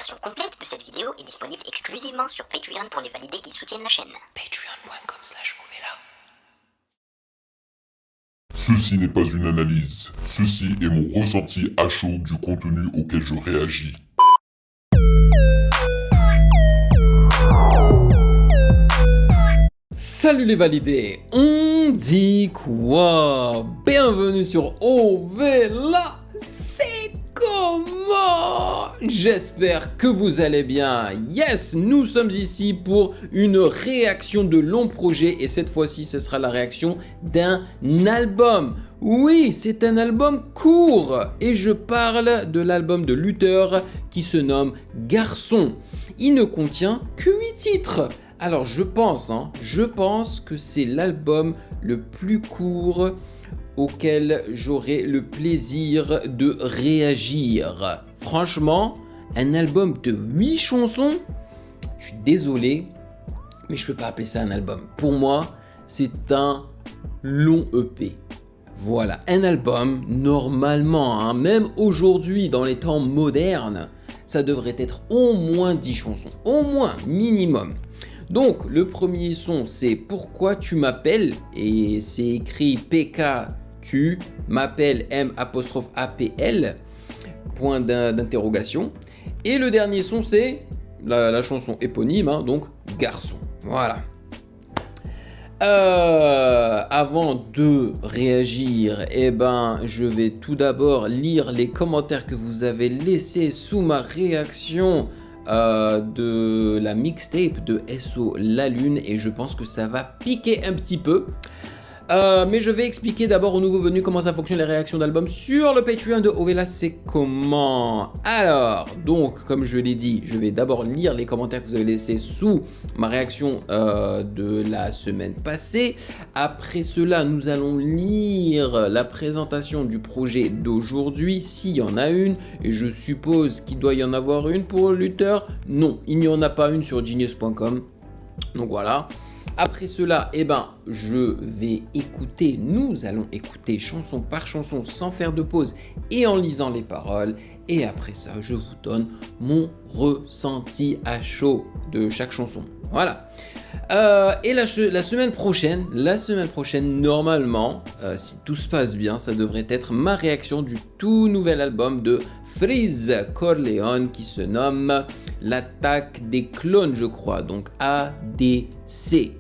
version complète de cette vidéo est disponible exclusivement sur Patreon pour les validés qui soutiennent la chaîne. Patreon.com/Ovela. Ceci n'est pas une analyse, ceci est mon ressenti à chaud du contenu auquel je réagis. Salut les validés, on dit quoi? Bienvenue sur Ovela, c'est comment? J'espère que vous allez bien. Yes, nous sommes ici pour une réaction de long projet et cette fois-ci ce sera la réaction d'un album. Oui, c'est un album court et je parle de l'album de Luther qui se nomme Garçon. Il ne contient que 8 titres. Alors je pense que c'est l'album le plus court auquel j'aurai le plaisir de réagir. Franchement, un album de 8 chansons, je suis désolé, mais je ne peux pas appeler ça un album. Pour moi, c'est un long EP. Voilà, un album, normalement, même aujourd'hui, dans les temps modernes, ça devrait être au moins 10 chansons, au moins, minimum. Donc, le premier son, c'est Pourquoi tu m'appelles, et c'est écrit PK, tu m'appelles M''APL, point d'interrogation. Et le dernier son, c'est la chanson éponyme, donc Garçon. Voilà. Avant de réagir, je vais tout d'abord lire les commentaires que vous avez laissés sous ma réaction de la mixtape de SO La Lune et je pense que ça va piquer un petit peu. Mais je vais expliquer d'abord aux nouveaux venus comment ça fonctionne les réactions d'albums sur le Patreon de Ovela, c'est comment. Alors, donc, comme je l'ai dit, je vais d'abord lire les commentaires que vous avez laissés sous ma réaction de la semaine passée. Après cela, nous allons lire la présentation du projet d'aujourd'hui, s'il y en a une, et je suppose qu'il doit y en avoir une pour Luther. Non, il n'y en a pas une sur genius.com. Donc voilà. Après cela, nous allons écouter chanson par chanson sans faire de pause et en lisant les paroles. Et après ça, je vous donne mon ressenti à chaud de chaque chanson. Voilà. Et la semaine prochaine, normalement, si tout se passe bien, ça devrait être ma réaction du tout nouvel album de Freeze Corleone qui se nomme L'attaque des clones, je crois, donc ADC.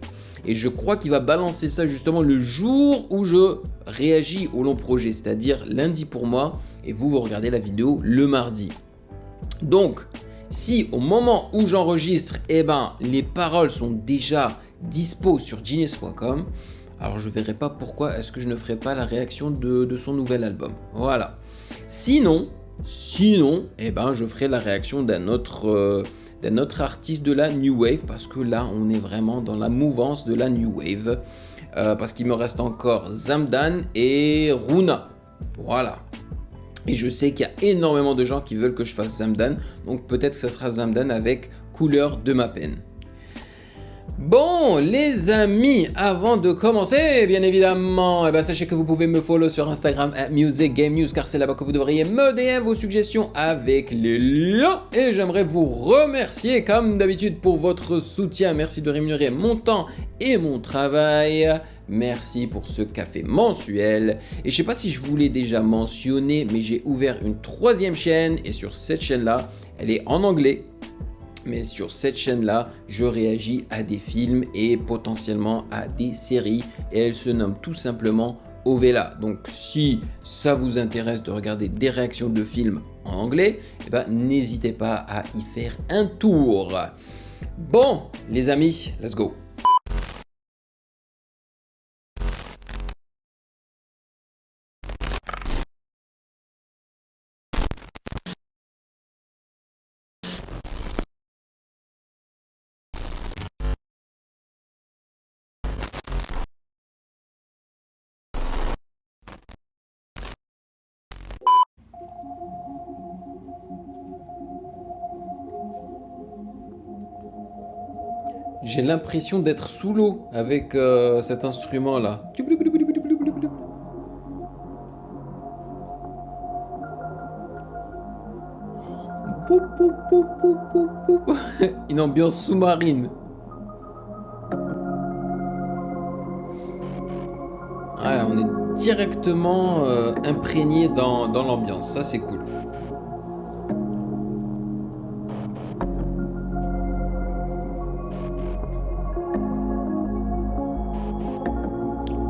Et je crois qu'il va balancer ça justement le jour où je réagis au long projet, c'est-à-dire lundi pour moi, et vous regardez la vidéo le mardi. Donc, si au moment où j'enregistre, les paroles sont déjà dispo sur genius.com, alors je verrai pas pourquoi est-ce que je ne ferai pas la réaction de son nouvel album. Voilà. Sinon, je ferai la réaction d'un autre artiste de la New Wave, parce que là, on est vraiment dans la mouvance de la New Wave, parce qu'il me reste encore Zamdan et Runa. Voilà. Et je sais qu'il y a énormément de gens qui veulent que je fasse Zamdan, donc peut-être que ça sera Zamdan avec Couleur de ma peine. Bon les amis, avant de commencer, bien évidemment, sachez que vous pouvez me follow sur Instagram @musicgamenews car c'est là-bas que vous devriez me DM vos suggestions avec les liens. Et j'aimerais vous remercier comme d'habitude pour votre soutien. Merci de rémunérer mon temps et mon travail. Merci pour ce café mensuel. Et je sais pas si je vous l'ai déjà mentionné, mais j'ai ouvert une 3e chaîne et sur cette chaîne-là, elle est en anglais. Mais sur cette chaîne-là, je réagis à des films et potentiellement à des séries. Et elle se nomme tout simplement Ovela. Donc si ça vous intéresse de regarder des réactions de films en anglais, n'hésitez pas à y faire un tour. Bon, les amis, let's go. J'ai l'impression d'être sous l'eau avec cet instrument-là. Une ambiance sous-marine. Ouais, on est directement imprégné dans l'ambiance. Ça, c'est cool.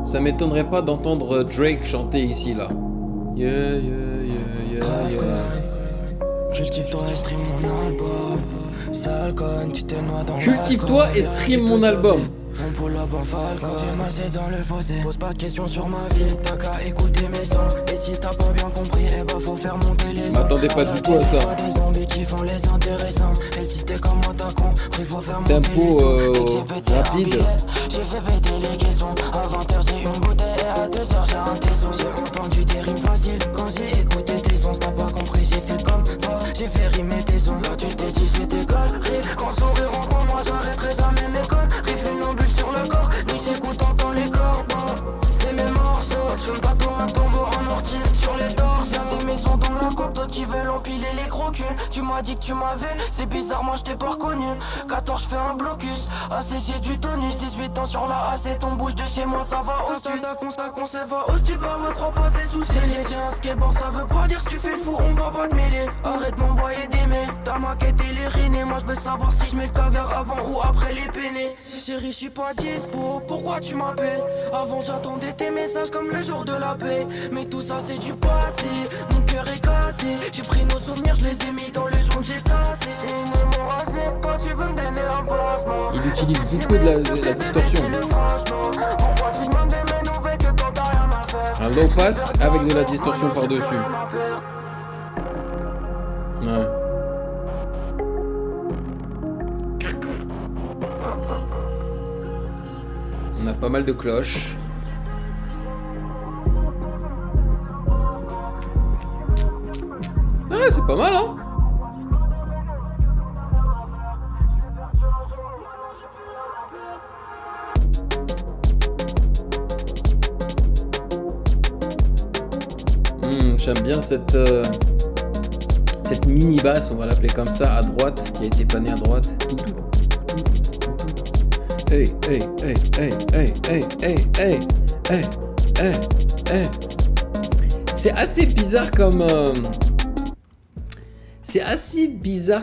Ça m'étonnerait pas d'entendre Drake chanter ici, là. Yeah, yeah, yeah, yeah, yeah. Cultive-toi et stream mon album. Sale conne, tu te noies dans Cultive-toi et stream mon album. On pull up en falcon. Tu m'as dans le fossé. Pose pas de questions sur ma vie. T'as qu'à écouter mes sons. Et si t'as pas bien compris, eh bah faut faire monter les sons. M'attendez pas du tout à ça. Des zombies qui font les intéressants. Et si t'es comme moi, t'as compris, faut faire monter Tempo rapide. J'ai fait péter les caissons. À 20h, j'ai une bouteille. Et à 2h, j'ai un tesson. J'ai entendu des rimes faciles. Quand j'ai écouté tes sons, t'as pas compris, j'ai fait comme toi. J'ai fait rimer tes sons. Là, tu t'es dit, c'était galerie. Quand sourire en moi, j'arrêterai jamais mes conneries. Funambule sur le corps, ni j'écoute, entends les corps. C'est mes morceaux. Je me toi un tombeau en ortie sur les torses. Y'a des maisons dans la côte, d'autres qui veulent empiler les gros culs. Tu m'as dit que tu m'as vu, c'est bizarre, moi je t'ai pas reconnu. 14, je fais un blocus. ACC du tonus, 18 ans sur la AC. Ton bouge de chez moi, ça va au stu. Ta conseil va au stu, bah ouais, crois pas ses soucis. J'ai un skateboard, ça veut pas dire si tu fais le fou, on va pas te mêler. Arrête m'envoyer des mails, ta maquette et les rhinés. Moi je veux savoir si je mets le caviar avant ou après les pénés. Chérie, je suis pas dispo, pourquoi tu m'appelles? Avant j'attendais tes messages comme le jour de la paix. Mais tout ça c'est du passé, mon cœur est cassé. J'ai pris nos souvenirs, je les ai mis dans les joints que j'ai tassés. C'est une hémorragie, toi tu veux me donner un pansement. Il utilise beaucoup de la distorsion. Pourquoi tu demandes mes nouvelles que quand t'as rien à faire? Un low pass avec de la distorsion par-dessus. Ouais. On a pas mal de cloches. Ah, c'est pas mal, hein? J'aime bien cette mini basse, on va l'appeler comme ça, à droite, qui a été panée à droite. Hey, hey, hey, hey, hey, hey, hey, hey, hey, hey, hey. C'est assez bizarre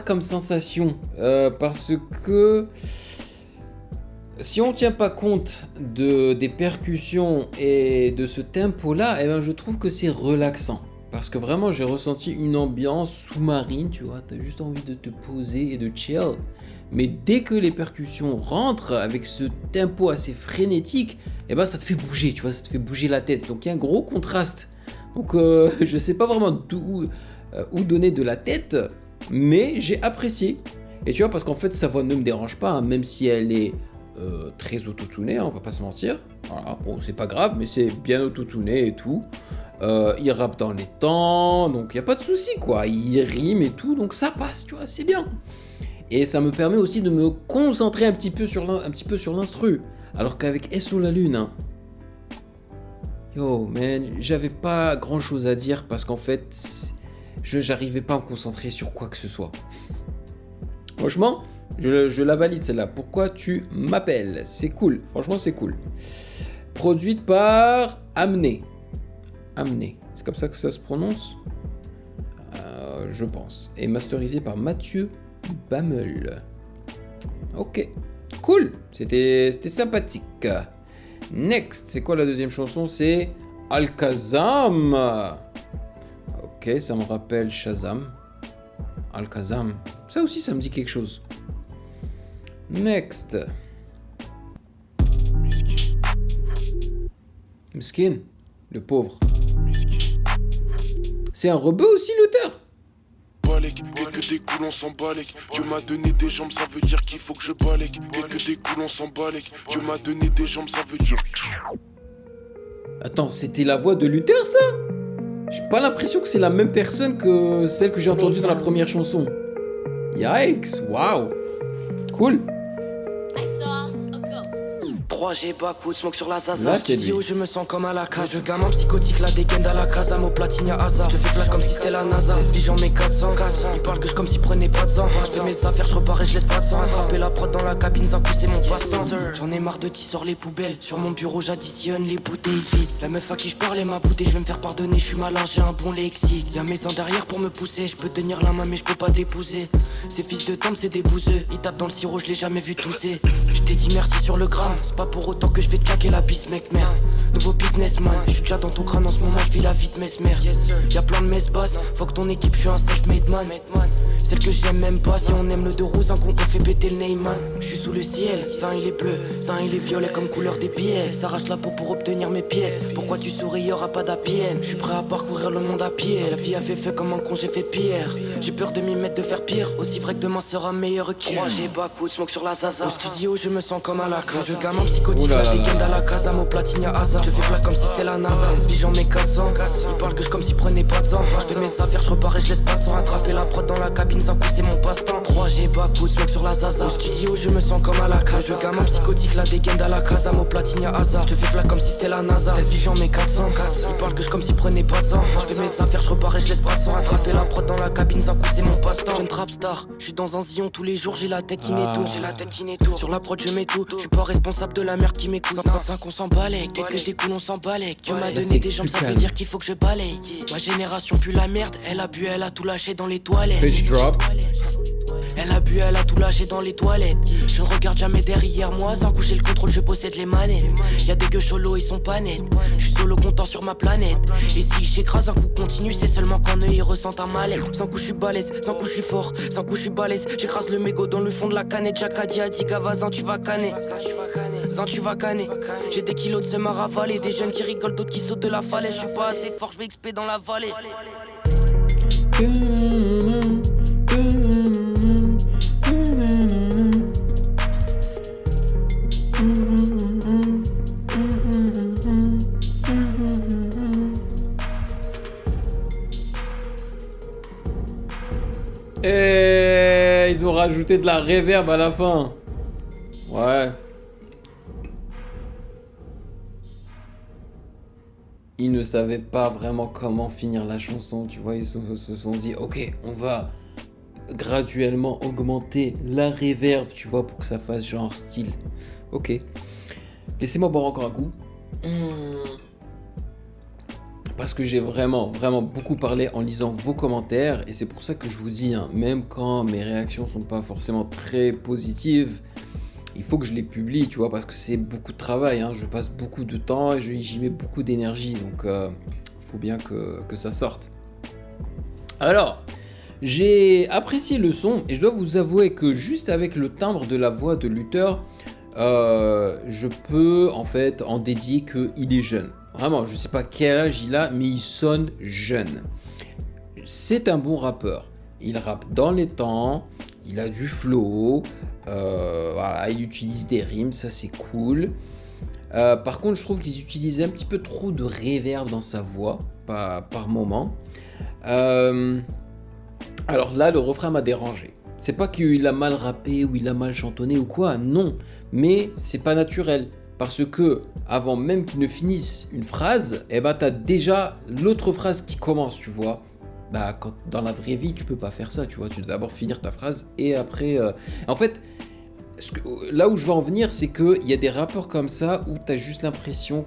comme sensation parce que si on tient pas compte des percussions et de ce tempo là, eh ben je trouve que c'est relaxant. Parce que vraiment j'ai ressenti une ambiance sous-marine, tu vois, t'as juste envie de te poser et de chill. Mais dès que les percussions rentrent avec ce tempo assez frénétique, eh ben ça te fait bouger, tu vois, ça te fait bouger la tête. Donc il y a un gros contraste. Donc je sais pas vraiment où donner de la tête, mais j'ai apprécié. Et tu vois, parce qu'en fait sa voix ne me dérange pas, hein, même si elle est très autotunée, hein, on va pas se mentir. Voilà, bon c'est pas grave, mais c'est bien autotuné et tout. Il rappe dans les temps, donc il y a pas de souci quoi. Il rime et tout, donc ça passe, tu vois, c'est bien. Et ça me permet aussi de me concentrer un petit peu sur l'instru. Alors qu'avec SO la Lune, hein, yo man, j'avais pas grand chose à dire parce qu'en fait, j'arrivais pas à me concentrer sur quoi que ce soit. Franchement, je la valide celle-là. Pourquoi tu m'appelles? C'est cool, franchement c'est cool. Produite par Amné. Amné, c'est comme ça que ça se prononce, je pense. Et masterisé par Mathieu Bammel. Ok, cool, c'était sympathique. Next, c'est quoi la deuxième chanson? C'est Alkazam. Ok, ça me rappelle Shazam. Alkazam, ça aussi ça me dit quelque chose. Next. Miskin, le pauvre. C'est un rebeu aussi l'auteur. Dès que des coups on s'en balèque. Dieu m'a donné des jambes, ça veut dire qu'il faut que je balèque. Dès que des coups on s'en balèque. Dieu m'a donné des jambes, ça veut dire. Attends, c'était la voix de Luther ça? J'ai pas l'impression que c'est la même personne que celle que j'ai entendue dans la première chanson. Yikes, waouh. Cool. I saw a ghost. 3G, backwood, smoke sur la zaza. Là, c'est lui. Studio, je me sens comme à la cage. Je gamin psychotique, la dégaine à la casa. Mon platine à hasard. Je fais flash comme si c'était la NASA. SV, j'en mets 400. Il parle que je comme s'il prenait pas de sang. Je fais mes affaires, je repars et je laisse pas de sang. Attraper la prod dans la cabine, sans coup, c'est mon passe-temps. J'en ai marre de qui sort les poubelles. Sur mon bureau, j'additionne les bouteilles vides. La meuf à qui je parlais m'a bouté. Je vais me faire pardonner, je suis malin, j'ai un bon lexique. Y'a mes ans derrière pour me pousser. Je peux tenir la main, mais je peux pas t'épouser. Ces fils de temple, c'est des bouseux. Ils tapent dans le sirop, je l'ai jamais vu tousser. Je t'ai dit merci sur le gramme. C'est pas pour autant que je vais te claquer la bise, mec, merde. Nouveau businessman, je suis déjà dans ton crâne en ce moment, je vis la vie de mesmer. Y'a plein de messes basses, faut que ton équipe, je suis un self-made man. Celle que j'aime même pas, si on aime le deux roues, un con on fait péter le Neyman. Je suis sous le ciel, ça il est bleu, ça il est violet comme couleur des billets. S'arrache la peau pour obtenir mes pièces. Pourquoi tu souris, y'aura pas d'APN. Je suis prêt à parcourir le monde à pied. La vie a fait feu comme un con, j'ai fait pire. J'ai peur de m'y mettre, de faire pire. Aussi vrai que demain sera meilleur qu'hier. J'ai backwood, smoke sur la zaza. Au studio, je me sens comme à la cage. Je gamin psychotique, la dégaine à la casa. Mon platine à hasard. Je fais flash comme si c'était la NASA. SV, j'en mets 400. Il parle que je comme s'il prenait pas de sang. Je fais mes affaires, je repars et je laisse pas de sang. Attraper la prod dans la cabine, sans coup, c'est mon passe-temps. 3G, backwood, smoke sur la zaza. Au studio, je me sens comme à la cage. Je gamin psychotique, la dégaine à la casa. Mon platine à hasard. Je fais flash comme si c'était la NASA. SV, j'en mets 400. Il parle que je comme s'il prenait pas de sang. Je fais mes affaires, je repars et je laisse pas de sang. Attraper la prod dans la cabine, sans coup, c'est mon passe-temps. Jeune trap star, je suis dans un zion tous les jours, j'ai la tête qui nettoie. J'ai la tête qui nettoie. Sur la prod, je mets tout. Je suis pas responsable de la merde qui m'écoute. 5 on s'en balèque, dès que t'es cool, on s'en balèque. Dieu m'a donné des jambes, ça veut dire qu'il faut que je balaye. Ma génération pue la merde, elle a bu, elle a tout lâché dans les toilettes. Page drop. Elle a bu, elle a tout lâché dans les toilettes. Je ne regarde jamais derrière moi, sans coucher le contrôle, je possède les manettes. Y'a des gueux cholos, ils sont pas nets. Je suis solo content sur ma planète. Et si j'écrase un coup continu, c'est seulement qu'un œil ressent un malaise. Sans coup je suis balèze, sans coup je suis fort, sans coup je suis balèze. J'écrase le mégot dans le fond de la canette. Jacadi a dit Gavazin, tu vas canner. Zin, tu vas canner. J'ai des kilos de seum à ravaler. Des jeunes qui rigolent, d'autres qui sautent de la falaise. Je suis pas assez fort, je vais XP dans la vallée. Et ils ont rajouté de la reverb à la fin. Ouais. Ils ne savaient pas vraiment comment finir la chanson, tu vois, ils se sont dit, ok, on va graduellement augmenter la reverb, tu vois, pour que ça fasse genre style. Ok. Laissez-moi boire encore un coup. Parce que j'ai vraiment beaucoup parlé en lisant vos commentaires, et c'est pour ça que je vous dis, hein, même quand mes réactions sont pas forcément très positives, il faut que je les publie, tu vois, parce que c'est beaucoup de travail, hein, je passe beaucoup de temps et j'y mets beaucoup d'énergie, donc faut bien que ça sorte. Alors, j'ai apprécié le son, et je dois vous avouer que juste avec le timbre de la voix de Luther, je peux en fait en dédier qu'il est jeune. Vraiment, je sais pas quel âge il a, mais il sonne jeune. C'est un bon rappeur. Il rappe dans les temps, il a du flow, voilà, il utilise des rimes, ça c'est cool. Par contre, je trouve qu'ils utilisaient un petit peu trop de reverb dans sa voix, par moment. Alors là, le refrain m'a dérangé. C'est pas qu'il a mal rappé ou il a mal chantonné ou quoi, non. Mais c'est pas naturel. Parce que, avant même qu'il ne finisse une phrase, eh ben, t'as déjà l'autre phrase qui commence, tu vois. Bah, dans la vraie vie, tu peux pas faire ça, tu vois. Tu dois d'abord finir ta phrase et après... En fait, là où je veux en venir, c'est qu'il y a des rappeurs comme ça où t'as juste l'impression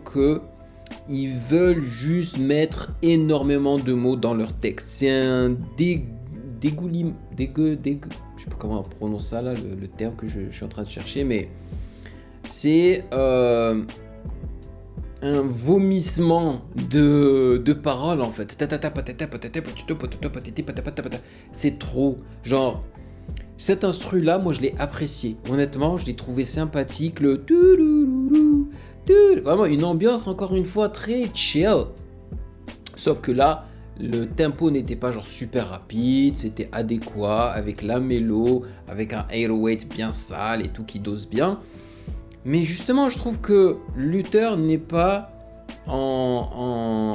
qu'ils veulent juste mettre énormément de mots dans leur texte. C'est un dégoulim... je sais pas comment on prononce ça, là, le terme que je suis en train de chercher, mais... C'est un vomissement de paroles en fait. C'est trop. Genre, cet instru là, moi je l'ai apprécié. Honnêtement, je l'ai trouvé sympathique. Vraiment une ambiance encore une fois très chill. Sauf que là, le tempo n'était pas genre super rapide, c'était adéquat avec la mélo, avec un 808 bien sale et tout qui dose bien. Mais justement, je trouve que Luther n'est pas en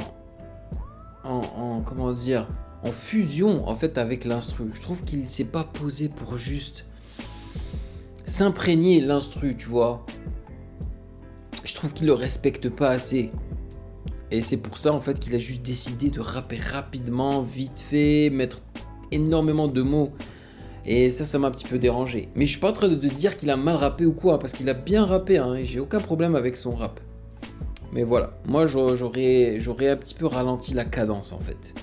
comment dire, en fusion en fait avec l'instru. Je trouve qu'il s'est pas posé pour juste s'imprégner l'instru, tu vois. trouve qu'il le respecte pas assez. Et c'est pour ça en fait qu'il a juste décidé de rapper rapidement, vite fait, mettre énormément de mots. Et ça m'a un petit peu dérangé. Mais je suis pas en train de dire qu'il a mal rappé ou quoi, parce qu'il a bien rappé, hein, et j'ai aucun problème avec son rap. Mais voilà, moi j'aurais un petit peu ralenti la cadence en fait.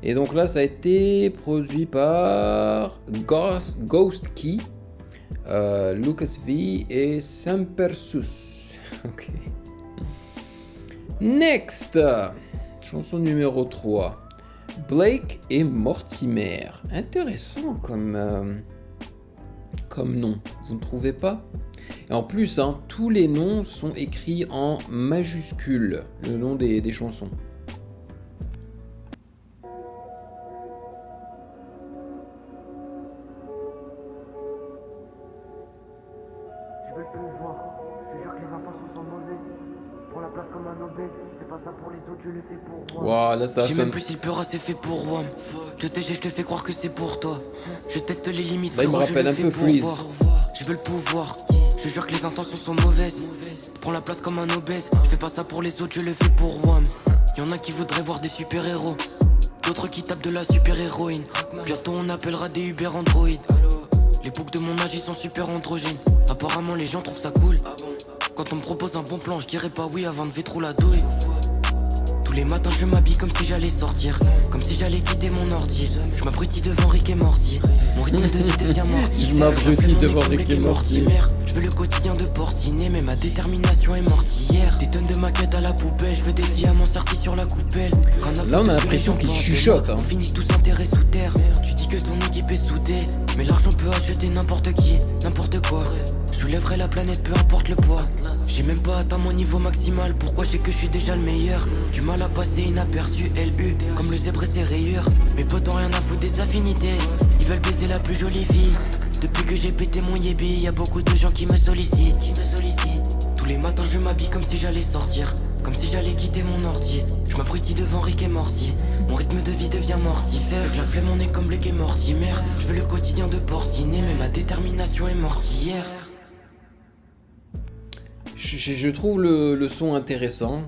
Et donc là ça a été produit par Ghost Key, Lucas V et Sampersus. Ok. Next, chanson numéro 3. Blake et Mortimer. Intéressant comme nom, vous ne trouvez pas? Et en plus, hein, tous les noms sont écrits en majuscules, le nom des chansons. Je veux le pouvoir, je jure que les intentions sont mauvaises. Pour la place comme un obèse, c'est pas ça pour les autres, je le fais pour moi. Waouh, là ça Je sais sonne. même plus si le peur c'est fait pour WAM. Je t'ai, je te fais croire que c'est pour toi. Je teste les limites, Là, il me frérot, je rappelle le un fais peu pour Freeze. voir. Je veux le pouvoir, je jure que les intentions sont mauvaises. Prends la place comme un obèse, je fais pas ça pour les autres, je le fais pour WAM. Y'en a qui voudraient voir des super-héros, d'autres qui tapent de la super-héroïne. Bientôt on appellera des Uber Android. Les boucs de mon âge ils sont super androgynes. Apparemment les gens trouvent ça cool. Quand on me propose un bon plan, je dirais pas oui avant de faire trop la douille. Tous les matins je m'habille comme si j'allais sortir, comme si j'allais quitter mon ordi. Je m'abrutis devant Rick et Morty. Mon rythme de vie devient mortifère. Je m'abrutis devant Rick et Morty. Je veux le quotidien de porciner, mais ma détermination est mortière. Des tonnes de maquettes à la poubelle, je veux des diamants sortis sur la coupelle. Là on a l'impression qu'il chuchote. Hein. On finit tous enterrés sous terre. Tu dis que ton équipe est soudée, mais l'argent peut acheter n'importe qui, n'importe quoi. Je soulèverai la planète peu importe le poids. J'ai même pas atteint mon niveau maximal, pourquoi je sais que je suis déjà le meilleur. Du mal à passer inaperçu, LU, comme le zèbre et ses rayures. Mes potes ont rien à foutre des affinités, ils veulent baiser la plus jolie fille. Depuis que j'ai pété mon yébi, y'a beaucoup de gens qui me sollicitent. Tous les matins je m'habille comme si j'allais sortir, comme si j'allais quitter mon ordi. Je m'abrutis devant Rick et Morty. Mon rythme de vie devient mortifère. Avec la flemme on est comme Blake et Mortimer. Je veux le quotidien de porciner, mais ma détermination est mortière. Je trouve le son intéressant.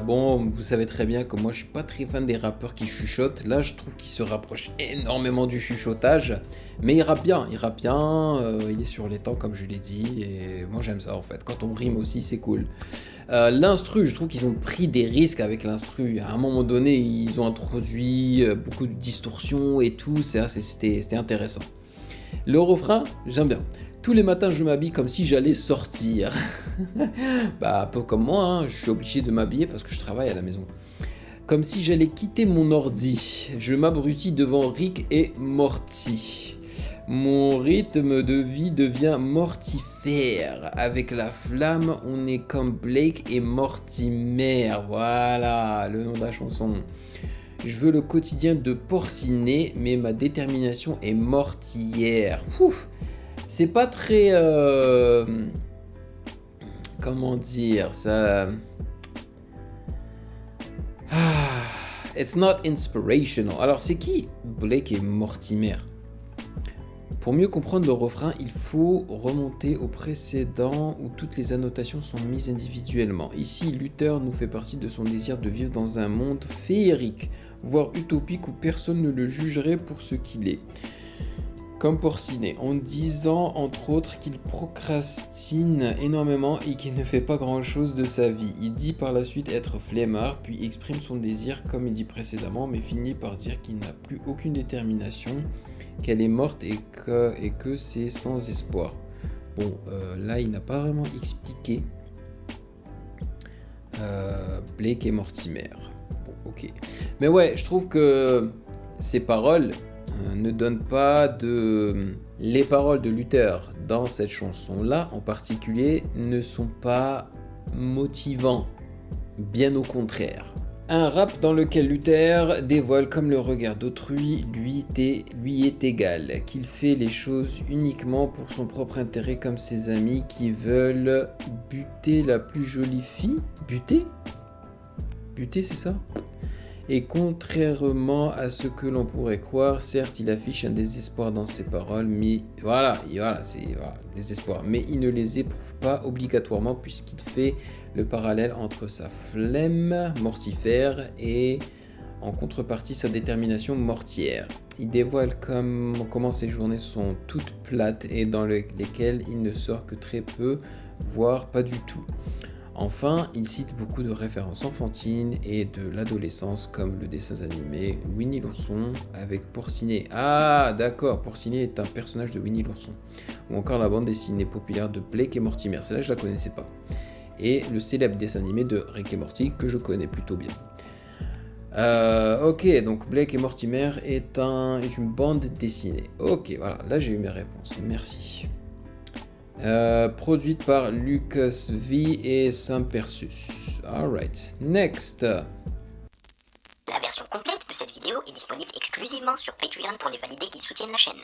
Bon, vous savez très bien que moi je suis pas très fan des rappeurs qui chuchotent. Là, je trouve qu'il se rapproche énormément du chuchotage. Mais il rappe bien, il est sur les temps comme je l'ai dit. Et moi j'aime ça en fait. Quand on rime aussi, c'est cool. L'instru, je trouve qu'ils ont pris des risques avec l'instru. À un moment donné, ils ont introduit beaucoup de distorsions et tout. C'était intéressant. Le refrain, j'aime bien. Tous les matins, je m'habille comme si j'allais sortir. Bah, un peu comme moi, hein, je suis obligé de m'habiller parce que je travaille à la maison. Comme si j'allais quitter mon ordi. Je m'abrutis devant Rick et Morty. Mon rythme de vie devient mortifère. Avec la flamme, on est comme Blake et Mortimer. Voilà, le nom de la chanson. Je veux le quotidien de porciner, mais ma détermination est mortière. Ouf. C'est pas très... comment dire ça... It's not inspirational. Alors c'est qui Blake et Mortimer? Pour mieux comprendre le refrain, il faut remonter au précédent où toutes les annotations sont mises individuellement. Ici, Luther nous fait partie de son désir de vivre dans un monde féerique, voire utopique où personne ne le jugerait pour ce qu'il est. Comme Porcinet, en disant entre autres qu'il procrastine énormément et qu'il ne fait pas grand chose de sa vie. Il dit par la suite être flemmard, puis exprime son désir comme il dit précédemment, mais finit par dire qu'il n'a plus aucune détermination, qu'elle est morte et que c'est sans espoir. Bon, là il n'a pas vraiment expliqué Blake et Mortimer. Bon, ok. Mais ouais, je trouve que ces paroles ne donne pas de... Les paroles de Luther dans cette chanson-là, en particulier, ne sont pas motivants. Bien au contraire. Un rap dans lequel Luther dévoile comme le regard d'autrui lui est égal, qu'il fait les choses uniquement pour son propre intérêt comme ses amis qui veulent buter la plus jolie fille. Buter, c'est ça ? Et contrairement à ce que l'on pourrait croire, certes il affiche un désespoir dans ses paroles, mais désespoir, mais il ne les éprouve pas obligatoirement puisqu'il fait le parallèle entre sa flemme mortifère et en contrepartie sa détermination mortière. Il dévoile comment ses journées sont toutes plates et dans lesquelles il ne sort que très peu, voire pas du tout. Enfin, il cite beaucoup de références enfantines et de l'adolescence comme le dessin animé Winnie l'ourson avec Porcinet. Ah d'accord, Porcinet est un personnage de Winnie l'ourson. Ou encore la bande dessinée populaire de Blake et Mortimer, celle-là je la connaissais pas. Et le célèbre dessin animé de Rick et Morty que je connais plutôt bien. Ok, donc Blake et Mortimer est une bande dessinée. Ok, voilà, là j'ai eu mes réponses, merci. Produite par Lucas V et Saint-Persus. Alright, next. La version complète de cette vidéo est disponible exclusivement sur Patreon pour les validés qui soutiennent la chaîne.